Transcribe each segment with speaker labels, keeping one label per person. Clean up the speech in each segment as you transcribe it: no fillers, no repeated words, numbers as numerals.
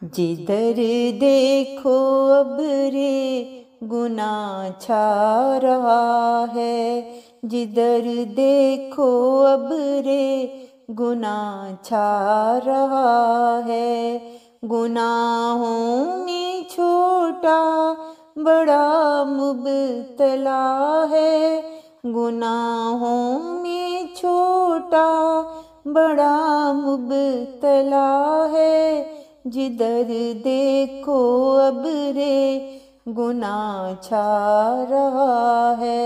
Speaker 1: जिधर देखो अब रे गुनाह छा रहा है, जिधर देखो अब रे गुनाह छा रहा है। गुनाहों में छोटा बड़ा मुब्तला है, गुनाहों में छोटा बड़ा मुब्तला है। जिधर देखो अब रे गुनाह छा रहा है।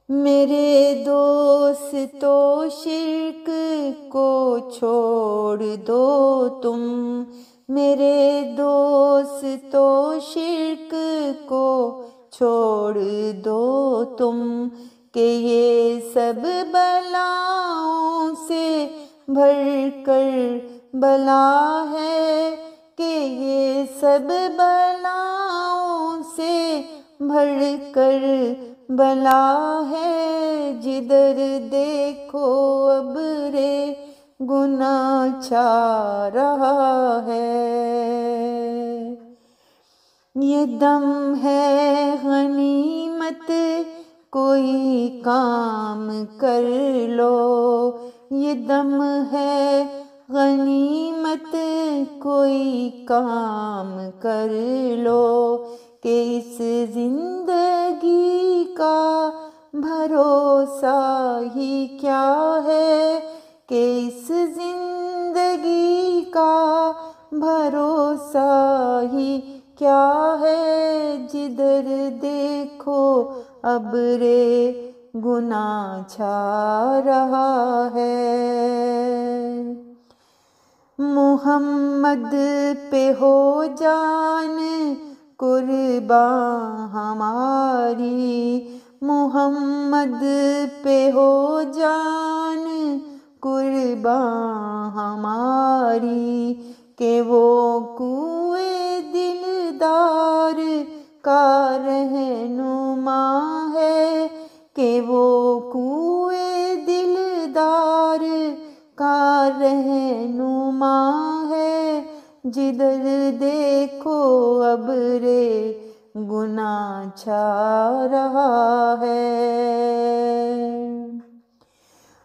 Speaker 1: मेरे दोस्तों शिर्क को छोड़ दो तुम, मेरे दोस्तों शिर्क को छोड़ दो तुम, कि ये सब बलाओं से भर कर बला है, कि ये सब बलाओं से भर कर बला है। जिधर देखो अब रे गुनाह छा रहा है। ये दम है गनीमत कोई काम कर लो, ये दम है गनीमत कोई काम कर लो, कि इस जिंदगी का भरोसा ही क्या है, कि इस जिंदगी का भरोसा ही क्या है। जिधर देखो अब रे गुनाह छा रहा है। मुहम्मद पे हो जान कुर्बान हमारी, मुहम्मद पे हो जान कुर्बान हमारी, कि वो कुए दिलदार का रहनुमा है, कि वो कुए दिलदार का रहनुमा है। जिधर देखो अब रे गुनाह छा रहा है।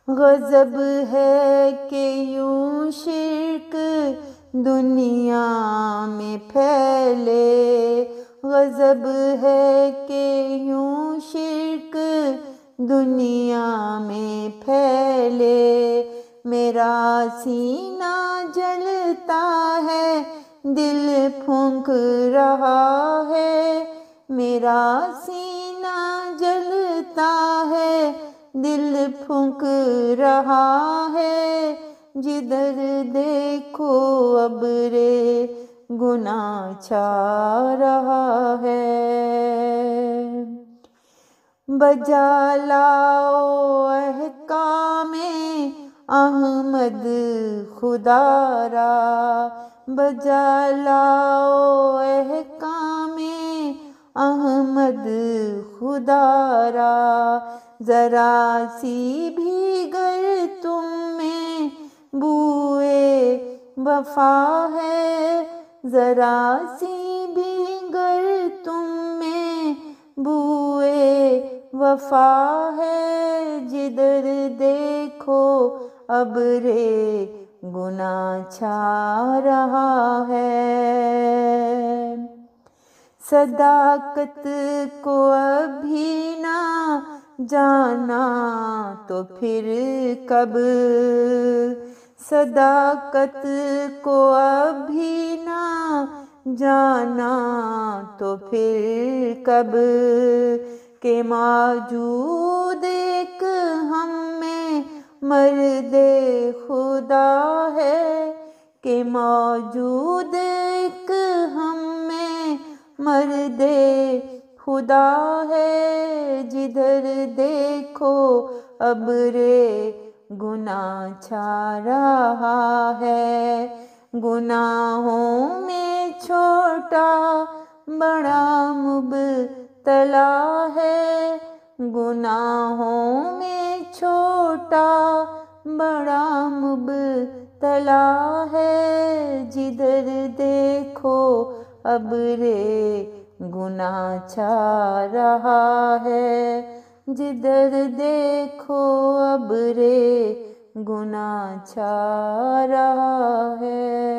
Speaker 1: गजब है कि यूं शिर्क दुनिया में फैले, गजब है कि यूं शिर्क दुनिया में फैले। मेरा सीना जलता है दिल फूंक रहा है, मेरा सीना जलता है दिल फूंक रहा है। जिधर देखो अब रे गुनाह छा रहा है। बजा लाओ अहकामे अहमद खुदारा, बजा लाओ अहकामे अहमद खुदारा। जरा सी भी गर तुम में बूए वफा है, जरा सी भी गर तुम में बूए वफा है। जिधर देखो अब रे गुनाह छा रहा है। सदाकत को अभी ना जाना तो फिर कब, सदाकत को अभी ना जाना तो फिर कब, के मौजूद एक हम में मर्दे खुदा है, के मौजूद एक हम में मर्दे खुदा है। जिधर देखो अब रे गुनाह छा रहा है। गुनाहों में छोटा बड़ा मुब्तला है, गुनाहों में छोटा बड़ा मुब्तला تلا ہے، جدھر دیکھو ابر گناہ چھا رہا ہے، جدھر دیکھو ابر گناہ چھا رہا ہے۔